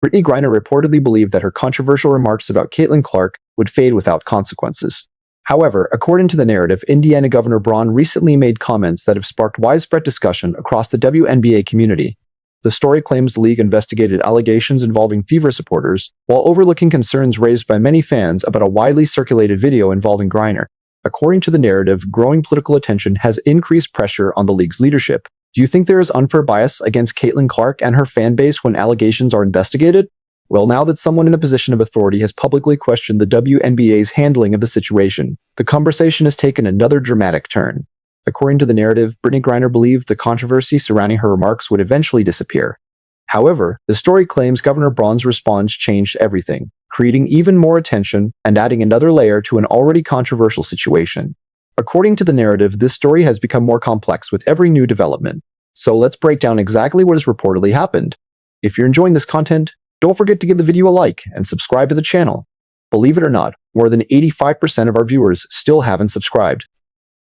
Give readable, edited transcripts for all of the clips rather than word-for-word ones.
Brittney Griner reportedly believed that her controversial remarks about Caitlin Clark would fade without consequences. However, according to the narrative, Indiana Governor Braun recently made comments that have sparked widespread discussion across the WNBA community. The story claims the league investigated allegations involving Fever supporters, while overlooking concerns raised by many fans about a widely circulated video involving Griner. According to the narrative, growing political attention has increased pressure on the league's leadership. Do you think there is unfair bias against Caitlin Clark and her fan base when allegations are investigated? Well, now that someone in a position of authority has publicly questioned the WNBA's handling of the situation, the conversation has taken another dramatic turn. According to the narrative, Brittney Griner believed the controversy surrounding her remarks would eventually disappear. However, the story claims Governor Braun's response changed everything, creating even more attention and adding another layer to an already controversial situation. According to the narrative, this story has become more complex with every new development. So let's break down exactly what has reportedly happened. If you're enjoying this content, don't forget to give the video a like and subscribe to the channel. Believe it or not, more than 85% of our viewers still haven't subscribed.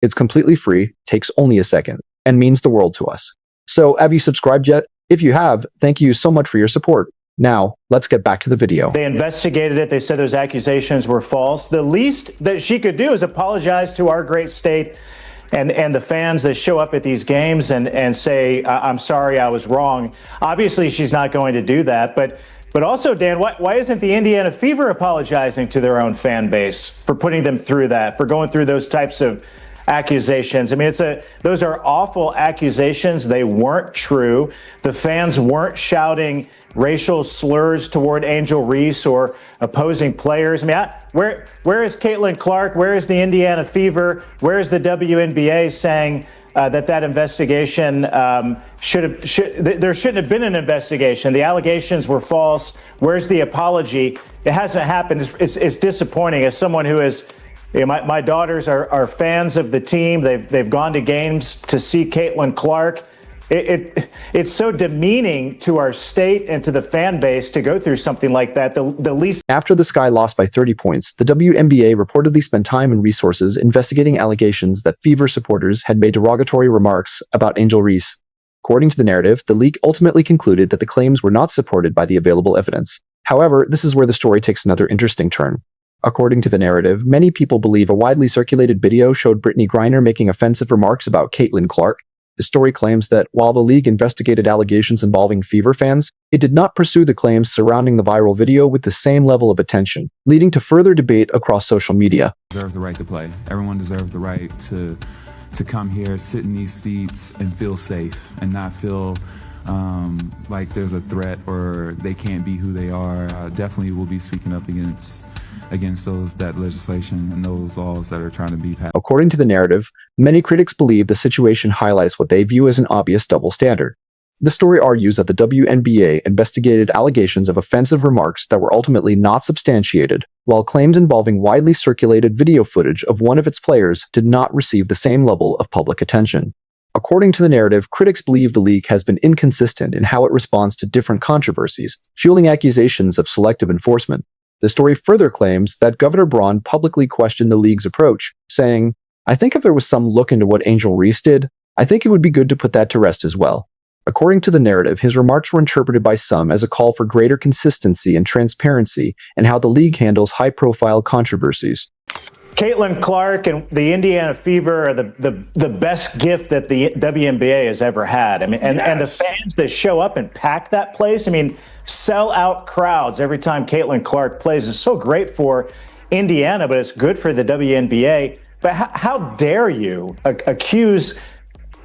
It's completely free, takes only a second, and means the world to us. So, have you subscribed yet? If you have, thank you so much for your support. Now, let's get back to the video. They investigated it. They said those accusations were false. The least that she could do is apologize to our great state and the fans that show up at these games and say, I'm sorry, I was wrong. Obviously, she's not going to do that. But also, Dan, why isn't the Indiana Fever apologizing to their own fan base for putting them through that, for going through those types of accusations? I mean, those are awful accusations. They weren't true. The fans weren't shouting racial slurs toward Angel Reese or opposing players. I mean, where is Caitlin Clark? Where is the Indiana Fever? Where is the WNBA saying that investigation there shouldn't have been an investigation? The allegations were false. Where's the apology? It hasn't happened. It's disappointing. As someone who is, my daughters are fans of the team. They've gone to games to see Caitlin Clark. It's so demeaning to our state and to the fan base to go through something like that. The least. After the Sky lost by 30 points, the WNBA reportedly spent time and resources investigating allegations that Fever supporters had made derogatory remarks about Angel Reese. According to the narrative, the league ultimately concluded that the claims were not supported by the available evidence. However, this is where the story takes another interesting turn. According to the narrative, many people believe a widely circulated video showed Brittney Griner making offensive remarks about Caitlin Clark. The story claims that while the league investigated allegations involving Fever fans, it did not pursue the claims surrounding the viral video with the same level of attention, leading to further debate across social media. Deserve the right to play. Everyone deserves the right to come here, sit in these seats, and feel safe, and not feel like there's a threat or they can't be who they are. Definitely will be speaking up against that legislation and those laws that are trying to be passed. According to the narrative, many critics believe the situation highlights what they view as an obvious double standard. The story argues that the WNBA investigated allegations of offensive remarks that were ultimately not substantiated, while claims involving widely circulated video footage of one of its players did not receive the same level of public attention. According to the narrative, critics believe the league has been inconsistent in how it responds to different controversies, fueling accusations of selective enforcement. The story further claims that Governor Braun publicly questioned the league's approach, saying, I think if there was some look into what Angel Reese did, I think it would be good to put that to rest as well. According to the narrative, his remarks were interpreted by some as a call for greater consistency and transparency in how the league handles high-profile controversies. Caitlin Clark and the Indiana Fever are the best gift that the WNBA has ever had. I mean, and the fans that show up and pack that place, I mean, sell out crowds every time Caitlin Clark plays. It's so great for Indiana, but it's good for the WNBA. But how dare you accuse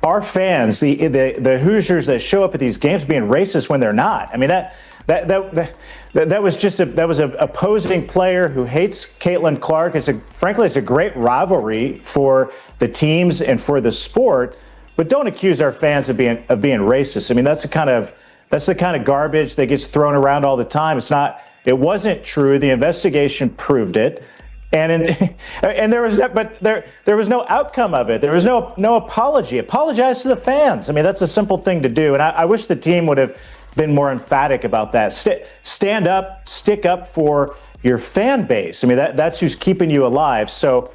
our fans, the Hoosiers that show up at these games, being racist when they're not? I mean, that was just an opposing player who hates Caitlin Clark. Frankly, it's a great rivalry for the teams and for the sport. But don't accuse our fans of being racist. I mean, that's the kind of garbage that gets thrown around all the time. It wasn't true. The investigation proved it. And there was no outcome of it. There was no apology. Apologize to the fans. I mean, that's a simple thing to do. And I wish the team would have been more emphatic about that. Stand up, stick up for your fan base. I mean, that's who's keeping you alive. So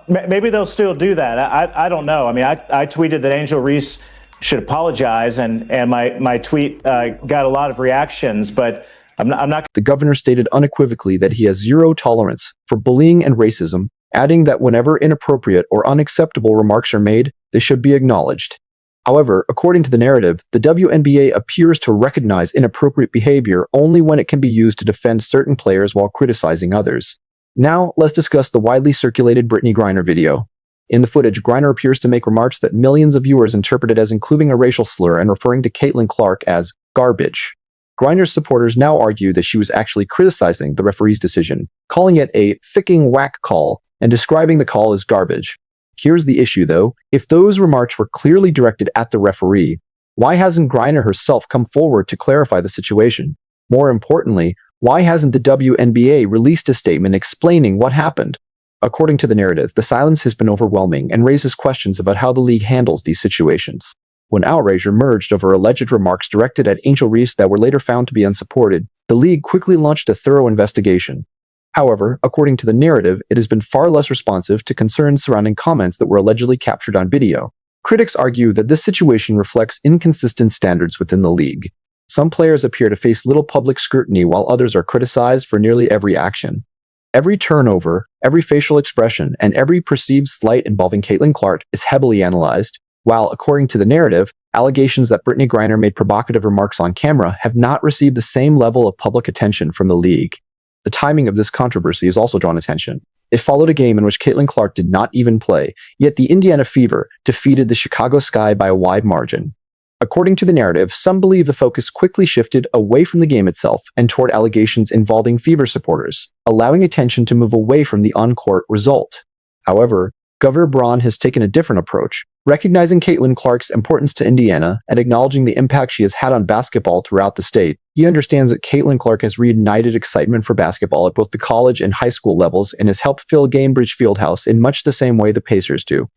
maybe they'll still do that. I don't know. I mean, I tweeted that Angel Reese should apologize, and my tweet got a lot of reactions. But I'm not. The governor stated unequivocally that he has zero tolerance for bullying and racism, adding that whenever inappropriate or unacceptable remarks are made, they should be acknowledged. However, according to the narrative, the WNBA appears to recognize inappropriate behavior only when it can be used to defend certain players while criticizing others. Now, let's discuss the widely circulated Brittney Griner video. In the footage, Griner appears to make remarks that millions of viewers interpreted as including a racial slur and referring to Caitlin Clark as garbage. Griner's supporters now argue that she was actually criticizing the referee's decision, calling it a ficking whack call, and describing the call as garbage. Here's the issue, though. If those remarks were clearly directed at the referee, why hasn't Griner herself come forward to clarify the situation? More importantly, why hasn't the WNBA released a statement explaining what happened? According to the narrative, the silence has been overwhelming and raises questions about how the league handles these situations. When outrage emerged over alleged remarks directed at Angel Reese that were later found to be unsupported, the league quickly launched a thorough investigation. However, according to the narrative, it has been far less responsive to concerns surrounding comments that were allegedly captured on video. Critics argue that this situation reflects inconsistent standards within the league. Some players appear to face little public scrutiny while others are criticized for nearly every action. Every turnover, every facial expression, and every perceived slight involving Caitlin Clark is heavily analyzed, while, according to the narrative, allegations that Brittney Griner made provocative remarks on camera have not received the same level of public attention from the league. The timing of this controversy has also drawn attention. It followed a game in which Caitlin Clark did not even play, yet the Indiana Fever defeated the Chicago Sky by a wide margin. According to the narrative, some believe the focus quickly shifted away from the game itself and toward allegations involving Fever supporters, allowing attention to move away from the on-court result. However, Governor Braun has taken a different approach, recognizing Caitlin Clark's importance to Indiana and acknowledging the impact she has had on basketball throughout the state. He understands that Caitlin Clark has reignited excitement for basketball at both the college and high school levels and has helped fill Gainbridge Fieldhouse in much the same way the Pacers do.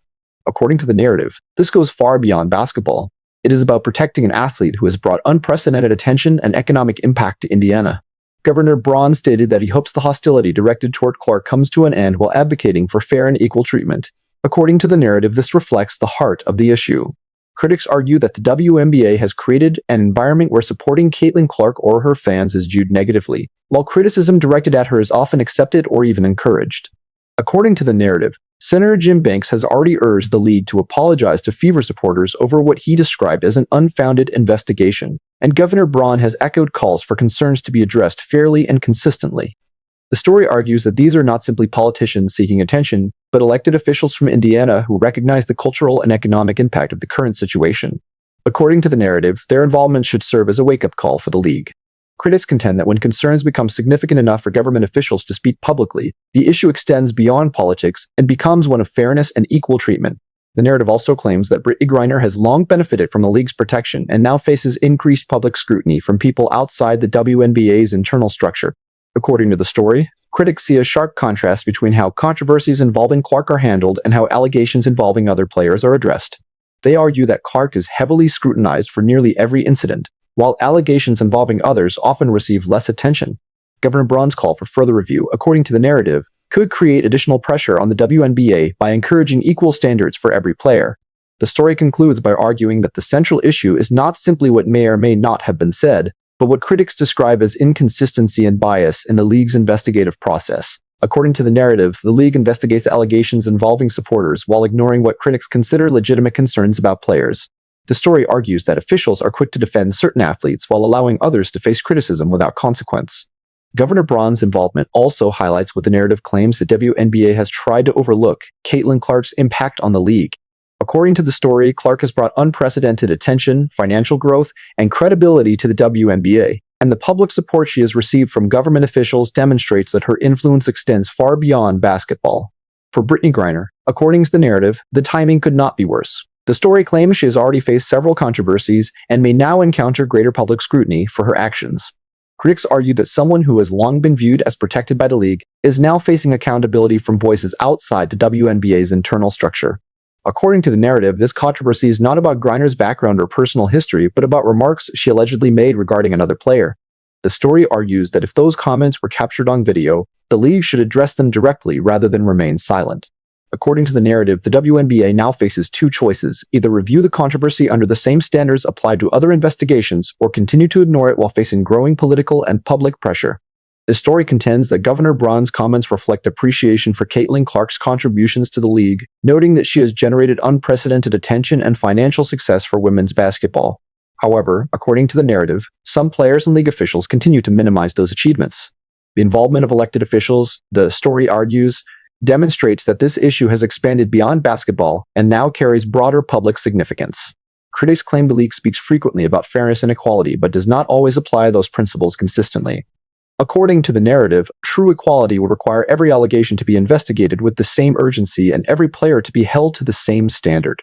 According to the narrative, this goes far beyond basketball. It is about protecting an athlete who has brought unprecedented attention and economic impact to Indiana. Governor Braun stated that he hopes the hostility directed toward Clark comes to an end while advocating for fair and equal treatment. According to the narrative, this reflects the heart of the issue. Critics argue that the WNBA has created an environment where supporting Caitlin Clark or her fans is viewed negatively, while criticism directed at her is often accepted or even encouraged. According to the narrative, Senator Jim Banks has already urged the league to apologize to Fever supporters over what he described as an unfounded investigation, and Governor Braun has echoed calls for concerns to be addressed fairly and consistently. The story argues that these are not simply politicians seeking attention, but elected officials from Indiana who recognize the cultural and economic impact of the current situation. According to the narrative, their involvement should serve as a wake-up call for the league. Critics contend that when concerns become significant enough for government officials to speak publicly, the issue extends beyond politics and becomes one of fairness and equal treatment. The narrative also claims that Brittney Griner has long benefited from the league's protection and now faces increased public scrutiny from people outside the WNBA's internal structure. According to the story, critics see a sharp contrast between how controversies involving Clark are handled and how allegations involving other players are addressed. They argue that Clark is heavily scrutinized for nearly every incident, while allegations involving others often receive less attention. Governor Braun's call for further review, according to the narrative, could create additional pressure on the WNBA by encouraging equal standards for every player. The story concludes by arguing that the central issue is not simply what may or may not have been said, but what critics describe as inconsistency and bias in the league's investigative process. According to the narrative, the league investigates allegations involving supporters while ignoring what critics consider legitimate concerns about players. The story argues that officials are quick to defend certain athletes while allowing others to face criticism without consequence. Governor Braun's involvement also highlights what the narrative claims the WNBA has tried to overlook: Caitlin Clark's impact on the league. According to the story, Clark has brought unprecedented attention, financial growth, and credibility to the WNBA, and the public support she has received from government officials demonstrates that her influence extends far beyond basketball. For Brittney Griner, according to the narrative, the timing could not be worse. The story claims she has already faced several controversies and may now encounter greater public scrutiny for her actions. Critics argue that someone who has long been viewed as protected by the league is now facing accountability from voices outside the WNBA's internal structure. According to the narrative, this controversy is not about Griner's background or personal history, but about remarks she allegedly made regarding another player. The story argues that if those comments were captured on video, the league should address them directly rather than remain silent. according to the narrative, the WNBA now faces two choices: either review the controversy under the same standards applied to other investigations, or continue to ignore it while facing growing political and public pressure. The story contends that Governor Braun's comments reflect appreciation for Caitlin Clark's contributions to the league, noting that she has generated unprecedented attention and financial success for women's basketball. However, according to the narrative, some players and league officials continue to minimize those achievements. The involvement of elected officials, the story argues, demonstrates that this issue has expanded beyond basketball and now carries broader public significance. Critics claim the league speaks frequently about fairness and equality, but does not always apply those principles consistently. According to the narrative, true equality would require every allegation to be investigated with the same urgency and every player to be held to the same standard.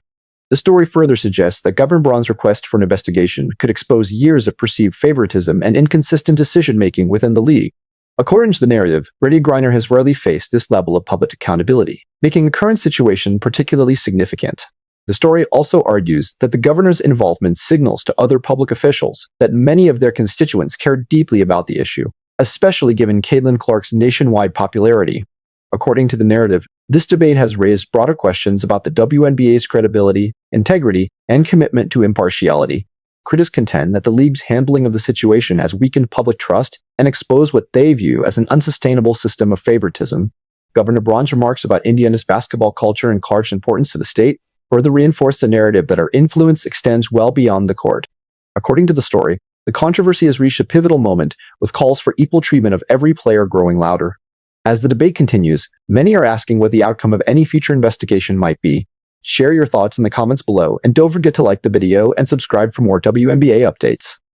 The story further suggests that Governor Braun's request for an investigation could expose years of perceived favoritism and inconsistent decision-making within the league. According to the narrative, Brittney Griner has rarely faced this level of public accountability, making the current situation particularly significant. The story also argues that the governor's involvement signals to other public officials that many of their constituents care deeply about the issue, especially given Caitlin Clark's nationwide popularity. According to the narrative, this debate has raised broader questions about the WNBA's credibility, integrity, and commitment to impartiality. Critics contend that the league's handling of the situation has weakened public trust and exposed what they view as an unsustainable system of favoritism. Governor Braun's remarks about Indiana's basketball culture and Clark's importance to the state further reinforce the narrative that her influence extends well beyond the court. According to the story, the controversy has reached a pivotal moment, with calls for equal treatment of every player growing louder. As the debate continues, many are asking what the outcome of any future investigation might be. Share your thoughts in the comments below, and don't forget to like the video and subscribe for more WNBA updates.